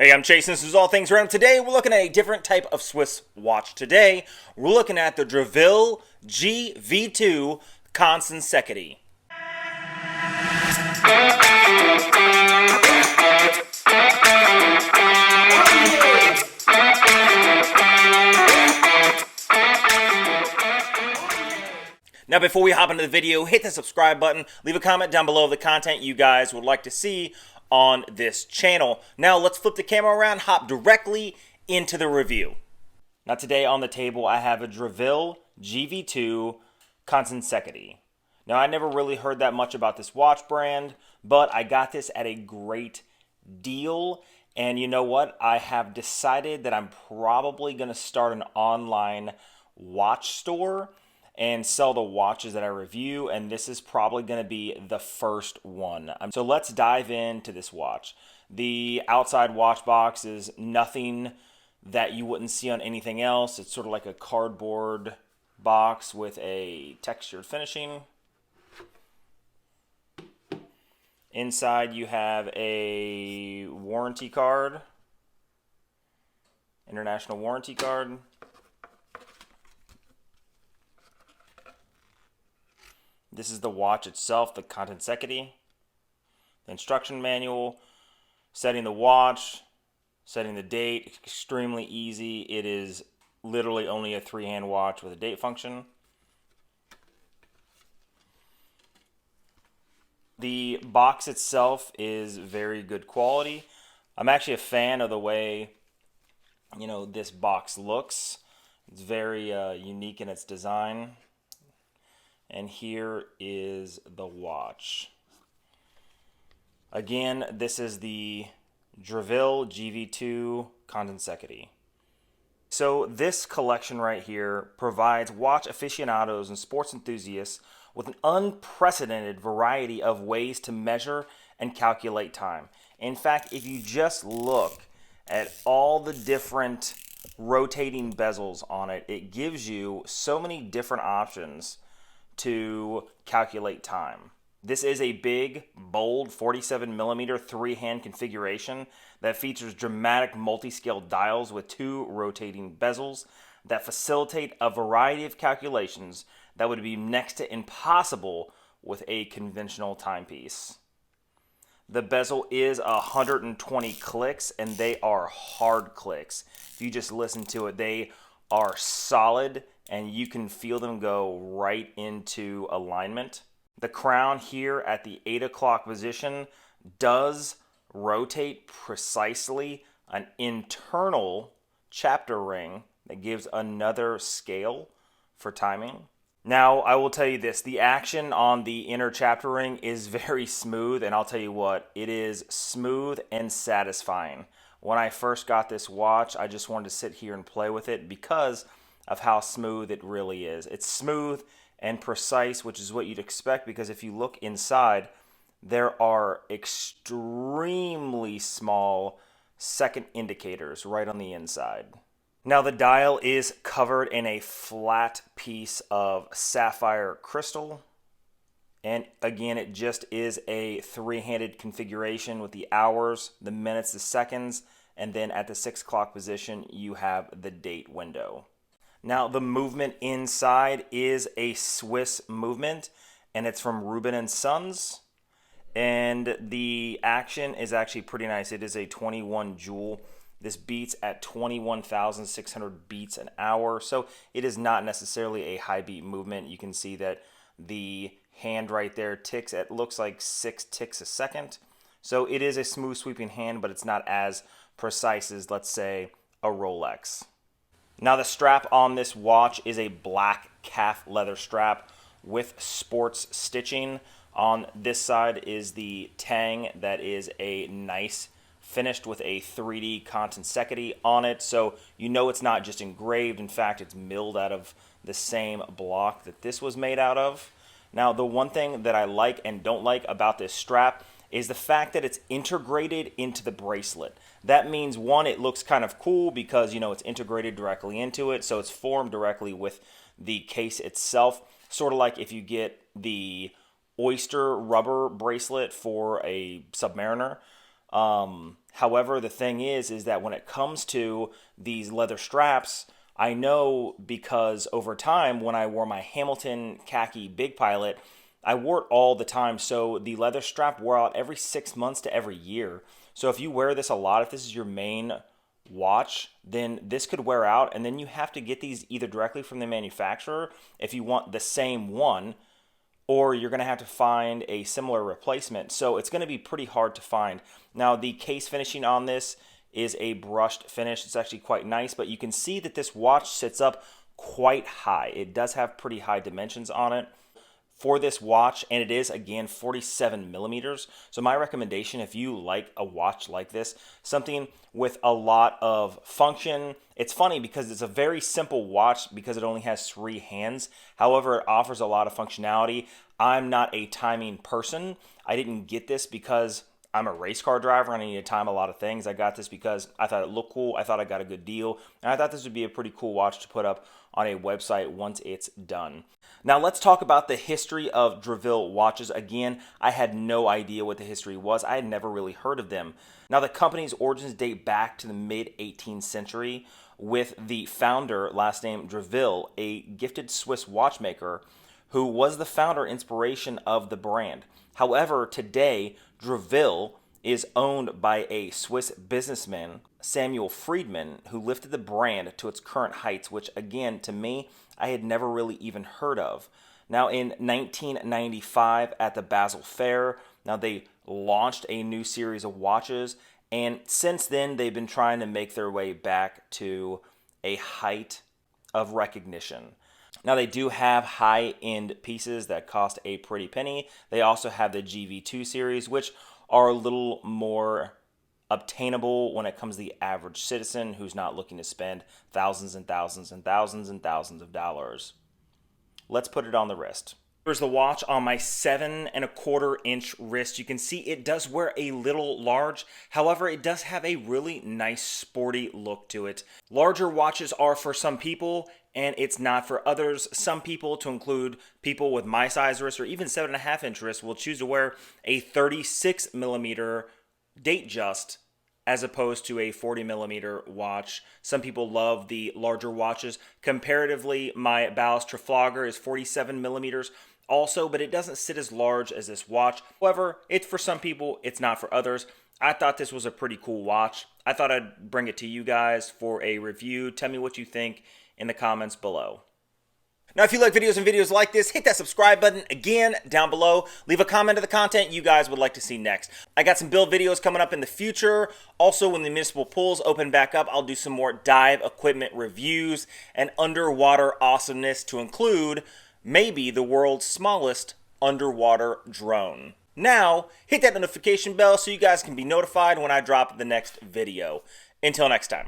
Hey, I'm Chase, and this is All Things Random. Today, we're looking at a different type of Swiss watch. Today, we're looking at the Dreville GV2 Consensecity. Now, before we hop into the video, hit the subscribe button, leave a comment down below of the content you guys would like to see on this channel. Now, let's flip the camera around, hop directly into the review. Now, today on the table, I have a Dreville GV2 Consensecity. Now, I never really heard that much about this watch brand, but I got this at a great deal. And you know what? I have decided that I'm probably going to start an online watch store and sell the watches that I review, and this is probably going to be the first one. So let's dive into this watch. The outside watch box is nothing that you wouldn't see on anything else. It's sort of like a cardboard box with a textured finishing. Inside you have a warranty card, international warranty card. This is the watch itself, the Consensecity. The instruction manual, setting the watch, setting the date, extremely easy. It is literally only a three-hand watch with a date function. The box itself is very good quality. I'm actually a fan of the way, this box looks. It's very unique in its design. And here is the watch. Again, this is the Dreville GV2 Consensecity. So this collection right here provides watch aficionados and sports enthusiasts with an unprecedented variety of ways to measure and calculate time. In fact, if you just look at all the different rotating bezels on it, it gives you so many different options to calculate time. This is a big, bold 47mm three-hand configuration that features dramatic multi-scale dials with two rotating bezels that facilitate a variety of calculations that would be next to impossible with a conventional timepiece. The bezel is 120 clicks, and they are hard clicks. If you just listen to it, they are solid, and you can feel them go right into alignment. The crown here at the 8 o'clock position does rotate precisely an internal chapter ring that gives another scale for timing. Now, I will tell you this, the action on the inner chapter ring is very smooth, and I'll tell you what, it is smooth and satisfying. When I first got this watch, I just wanted to sit here and play with it because of how smooth it really is. It's smooth and precise, which is what you'd expect, because if you look inside, there are extremely small second indicators right on the inside. Now, the dial is covered in a flat piece of sapphire crystal. And again, it just is a three-handed configuration with the hours, the minutes, the seconds, and then at the 6 o'clock position, you have the date window. Now, the movement inside is a Swiss movement, and it's from Rubin & Sons. And the action is actually pretty nice. It is a 21 joule. This beats at 21,600 beats an hour. So it is not necessarily a high beat movement. You can see that the hand right there ticks. It looks like 6 ticks a second. So it is a smooth sweeping hand, but it's not as precise as, let's say, a Rolex. Now, the strap on this watch is a black calf leather strap with sports stitching. On this side is the tang that is a nice finished with a 3D Consensecity on it. So you know it's not just engraved. In fact, it's milled out of the same block that this was made out of. Now, the one thing that I like and don't like about this strap is the fact that it's integrated into the bracelet. That means, one, it looks kind of cool because, it's integrated directly into it, so it's formed directly with the case itself. Sort of like if you get the Oyster rubber bracelet for a Submariner. However, the thing is that when it comes to these leather straps, I know because over time when I wore my Hamilton khaki Big Pilot, I wore it all the time. So the leather strap wore out every 6 months to every year. So if you wear this a lot, if this is your main watch, then this could wear out, and then you have to get these either directly from the manufacturer if you want the same one, or you're going to have to find a similar replacement. So it's going to be pretty hard to find. Now, the case finishing on this is a brushed finish. It's actually quite nice, but you can see that this watch sits up quite high. It does have pretty high dimensions on it for this watch, and it is, again, 47 millimeters. So my recommendation, if you like a watch like this, something with a lot of function. It's funny because it's a very simple watch because it only has 3 hands. However, it offers a lot of functionality. I'm not a timing person. I didn't get this because I'm a race car driver and I need to time a lot of things. I got this because I thought it looked cool. I thought I got a good deal. And I thought this would be a pretty cool watch to put up on a website once it's done. Now let's talk about the history of DeVille watches. Again, I had no idea what the history was. I had never really heard of them. Now the company's origins date back to the mid-18th century with the founder, last name DeVille, a gifted Swiss watchmaker who was the founder inspiration of the brand. However, today, DeVille is owned by a Swiss businessman, Samuel Friedman, who lifted the brand to its current heights, which again, to me, I had never really even heard of. Now in 1995 at the Basel Fair, now they launched a new series of watches, and since then they've been trying to make their way back to a height of recognition. Now they do have high-end pieces that cost a pretty penny. They also have the GV2 series, which are a little more obtainable when it comes to the average citizen who's not looking to spend thousands and thousands and thousands and thousands of dollars. Let's put it on the wrist. Here's the watch on my 7.25-inch wrist. You can see it does wear a little large. However, it does have a really nice sporty look to it. Larger watches are for some people, and it's not for others. Some people, to include people with my size wrist or even 7.5-inch wrist, will choose to wear a 36 millimeter Datejust as opposed to a 40 millimeter watch. Some people love the larger watches. Comparatively, my Ballast Trafalgar is 47 millimeters also, but it doesn't sit as large as this watch. However, it's for some people, it's not for others. I thought this was a pretty cool watch. I thought I'd bring it to you guys for a review. Tell me what you think in the comments below. Now, if you like videos like this, hit that subscribe button again down below. Leave a comment of the content you guys would like to see next. I got some build videos coming up in the future. Also, when the municipal pools open back up, I'll do some more dive equipment reviews and underwater awesomeness to include maybe the world's smallest underwater drone. Now, hit that notification bell so you guys can be notified when I drop the next video. Until next time.